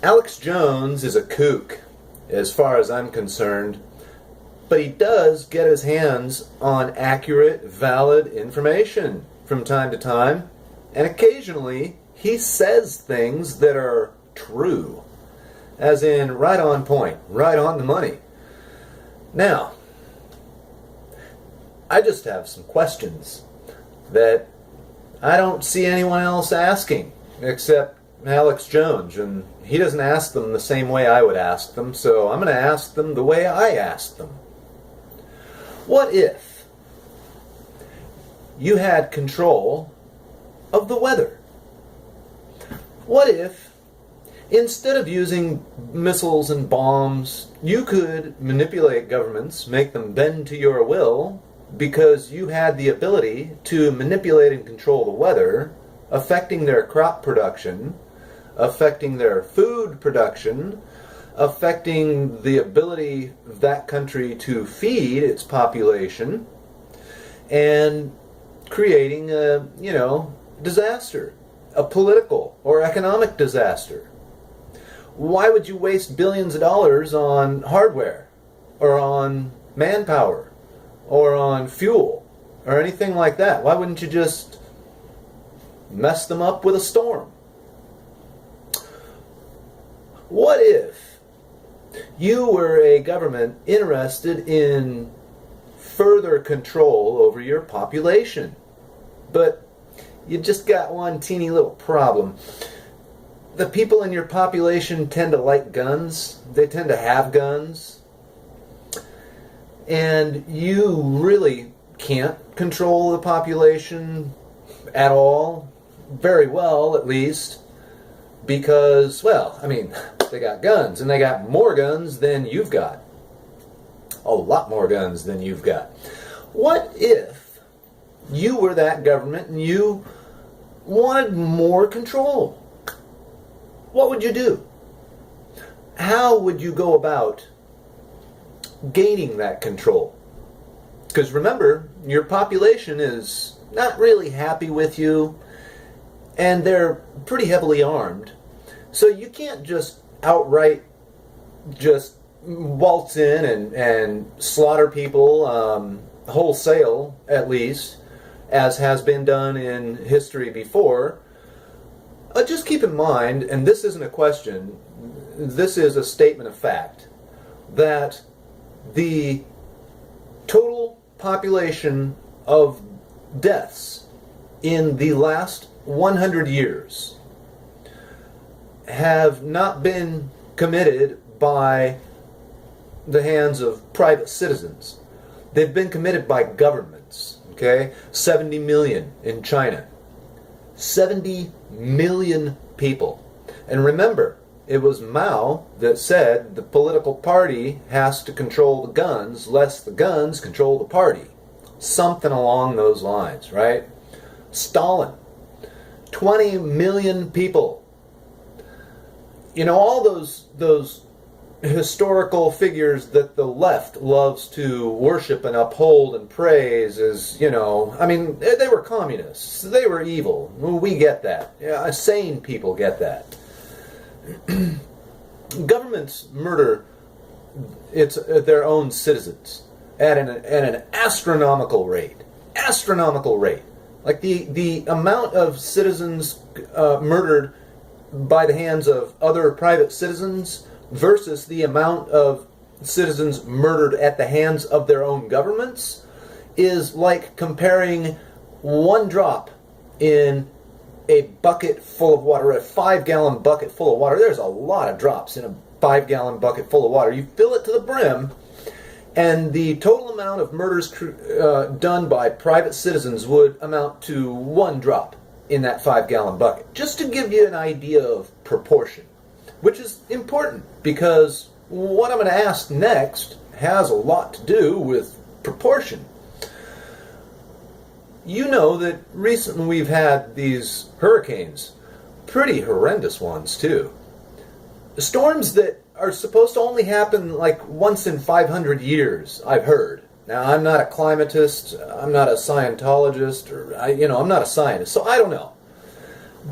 Alex Jones is a kook, as far as I'm concerned, but he does get his hands on accurate, valid information from time to time, and occasionally he says things that are true, as in right on point, right on the money. Now, I just have some questions that I don't see anyone else asking except Alex Jones, and he doesn't ask them the same way I would ask them, so I'm going to ask them the way I ask them. What if you had control of the weather? What if, instead of using missiles and bombs, you could manipulate governments, make them bend to your will, because you had the ability to manipulate and control the weather, affecting their crop production, affecting their food production, affecting the ability of that country to feed its population, and creating a, disaster, a political or economic disaster. Why would you waste billions of dollars on hardware, or on manpower, or on fuel, or anything like that? Why wouldn't you just mess them up with a storm? What if you were a government interested in further control over your population, but you just got one teeny little problem? The people in your population tend to like guns. They tend to have guns. And you really can't control the population at all, very well at least, because, they got guns, and they got more guns than you've got. A lot more guns than you've got. What if you were that government and you wanted more control? What would you do? How would you go about gaining that control? Because remember, your population is not really happy with you, and they're pretty heavily armed. So you can't just outright just waltz in and slaughter people wholesale, at least, as has been done in history before. Just keep in mind, and this isn't a question, this is a statement of fact, that the total population of deaths in the last 100 years have not been committed by the hands of private citizens. They've been committed by governments. Okay? 70 million in China. 70 million people. And remember, it was Mao that said the political party has to control the guns, lest the guns control the party. Something along those lines, right? Stalin. 20 million people. All those historical figures that the left loves to worship and uphold and praise as, they were communists. They were evil. We get that. Sane people get that. Governments murder their own citizens at an astronomical rate. Astronomical rate. Like the amount of citizens murdered by the hands of other private citizens versus the amount of citizens murdered at the hands of their own governments is like comparing one drop in a bucket full of water, a 5-gallon bucket full of water. There's a lot of drops in a 5-gallon bucket full of water. You fill it to the brim, and the total amount of murders done by private citizens would amount to one drop in that 5-gallon bucket. Just to give you an idea of proportion, which is important because what I'm going to ask next has a lot to do with proportion. You know that recently we've had these hurricanes, pretty horrendous ones too. Storms that are supposed to only happen like once in 500 years, I've heard. Now, I'm not a climatist, I'm not a Scientologist, I'm not a scientist, so I don't know.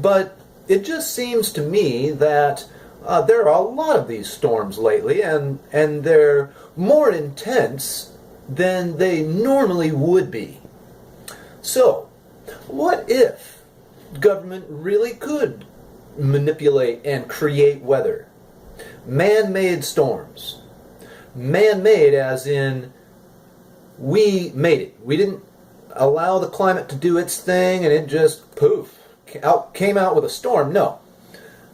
But it just seems to me that There are a lot of these storms lately, and they're more intense than they normally would be. So, what if government really could manipulate and create weather? Man-made storms. Man-made as in we made it. We didn't allow the climate to do its thing and it just poof came out with a storm. No.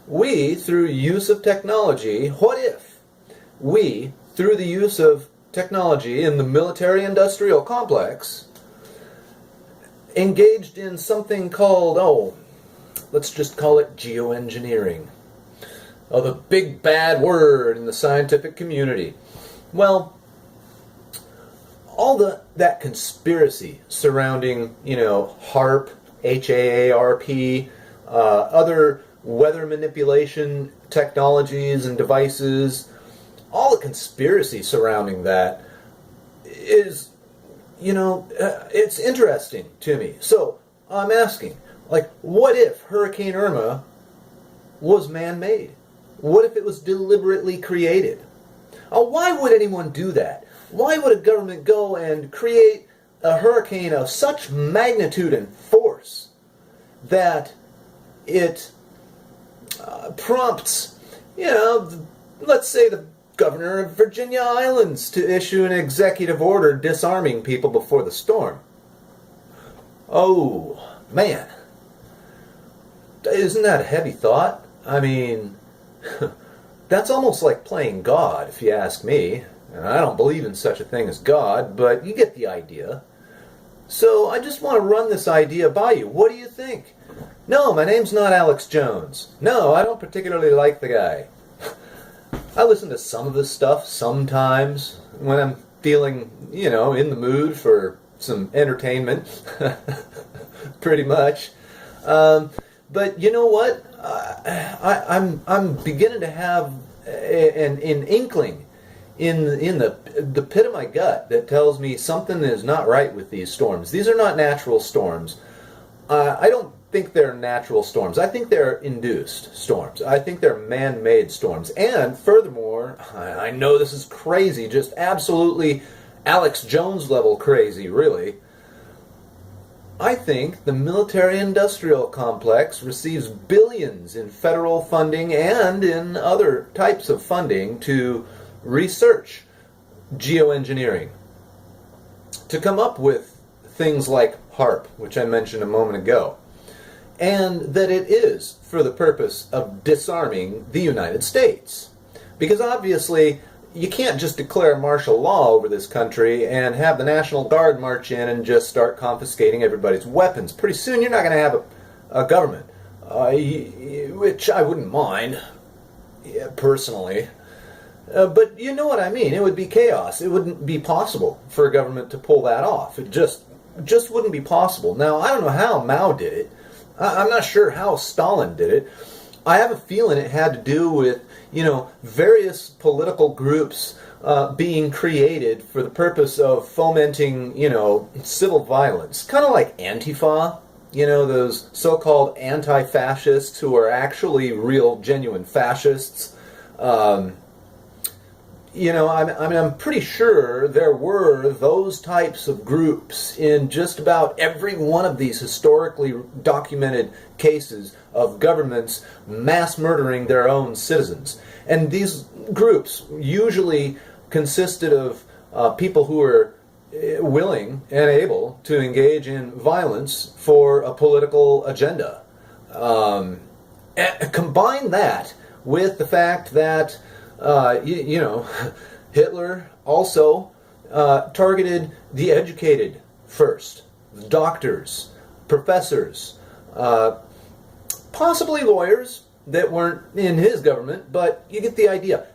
We, through use of technology, what if we, through the use of technology in the military-industrial complex, engaged in something called, let's just call it geoengineering. Oh, the big bad word in the scientific community. Well, all that conspiracy surrounding, HAARP, HAARP, other weather manipulation technologies and devices, all the conspiracy surrounding that is, it's interesting to me. So I'm asking, what if Hurricane Irma was man-made? What if it was deliberately created? Why would anyone do that? Why would a government go and create a hurricane of such magnitude and force that it prompts, let's say the governor of Virginia Islands to issue an executive order disarming people before the storm? Oh, man. Isn't that a heavy thought? I mean, that's almost like playing God, if you ask me. And I don't believe in such a thing as God, but you get the idea. So I just want to run this idea by you. What do you think? No, my name's not Alex Jones. No, I don't particularly like the guy. I listen to some of his stuff sometimes when I'm feeling, in the mood for some entertainment. Pretty much. But you know what? I'm beginning to have an inkling in the pit of my gut that tells me something is not right with these storms. These are not natural storms. I don't think they're natural storms. I think they're induced storms. I think they're man-made storms. And furthermore, I know this is crazy, just absolutely Alex Jones level crazy, really. I think the military-industrial complex receives billions in federal funding and in other types of funding to research geoengineering, to come up with things like HAARP, which I mentioned a moment ago, and that it is for the purpose of disarming the United States. Because obviously, you can't just declare martial law over this country and have the National Guard march in and just start confiscating everybody's weapons. Pretty soon you're not going to have a government, which I wouldn't mind, personally. But you know what I mean. It would be chaos. It wouldn't be possible for a government to pull that off. It just wouldn't be possible. Now, I don't know how Mao did it. I'm not sure how Stalin did it. I have a feeling it had to do with, various political groups being created for the purpose of fomenting, civil violence. Kind of like Antifa, those so-called anti-fascists who are actually real, genuine fascists. I'm pretty sure there were those types of groups in just about every one of these historically documented cases of governments mass murdering their own citizens. And these groups usually consisted of people who were willing and able to engage in violence for a political agenda. And combine that with the fact that Hitler also targeted the educated first. Doctors, professors, possibly lawyers that weren't in his government, but you get the idea.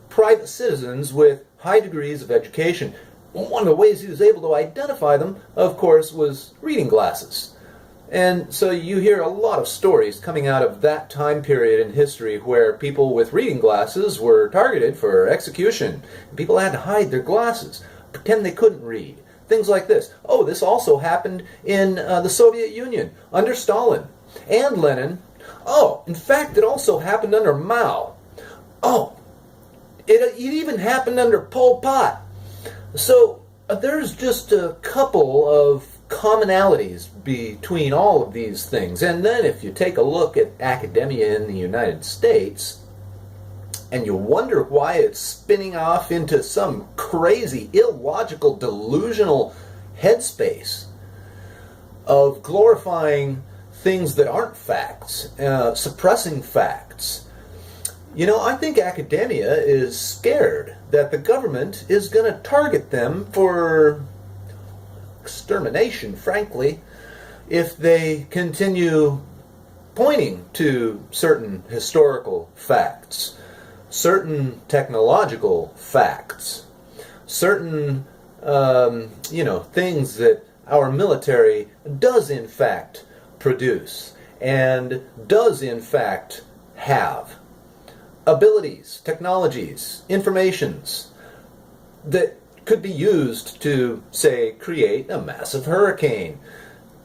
Private citizens with high degrees of education. One of the ways he was able to identify them, of course, was reading glasses. And so you hear a lot of stories coming out of that time period in history where people with reading glasses were targeted for execution. People had to hide their glasses, pretend they couldn't read. Things like this. Oh, this also happened in the Soviet Union under Stalin and Lenin. Oh, in fact, it also happened under Mao. Oh, it even happened under Pol Pot. So there's just a couple of commonalities between all of these things. And then if you take a look at academia in the United States, and you wonder why it's spinning off into some crazy, illogical, delusional headspace of glorifying things that aren't facts, suppressing facts. You know, I think academia is scared that the government is going to target them for extermination, frankly, if they continue pointing to certain historical facts, certain technological facts, certain, things that our military does in fact produce and does in fact have. Abilities, technologies, informations that could be used to, say, create a massive hurricane,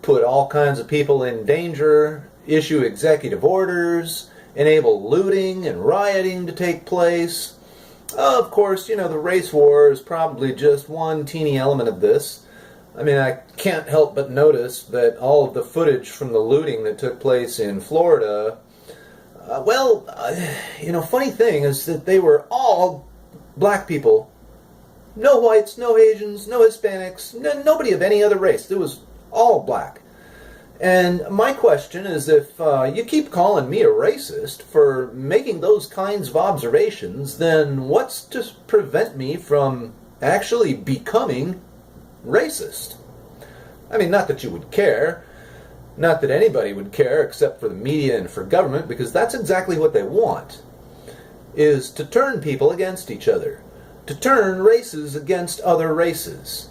put all kinds of people in danger, issue executive orders, enable looting and rioting to take place. Of course, the race war is probably just one teeny element of this. I mean, I can't help but notice that all of the footage from the looting that took place in Florida, funny thing is that they were all black people. No whites, no Asians, no Hispanics, nobody of any other race. It was all black. And my question is, if you keep calling me a racist for making those kinds of observations, then what's to prevent me from actually becoming racist? I mean, not that you would care. Not that anybody would care except for the media and for government, because that's exactly what they want, is to turn people against each other, to turn races against other races.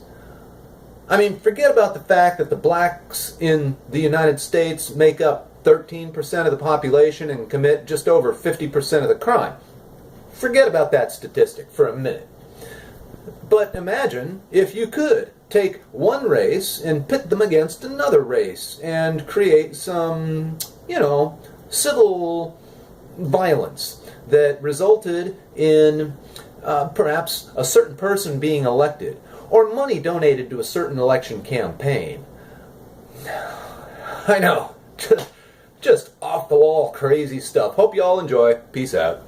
I mean, forget about the fact that the blacks in the United States make up 13% of the population and commit just over 50% of the crime. Forget about that statistic for a minute. But imagine if you could take one race and pit them against another race and create some, civil violence that resulted in perhaps a certain person being elected or money donated to a certain election campaign. I know, just off the wall crazy stuff. Hope you all enjoy. Peace out.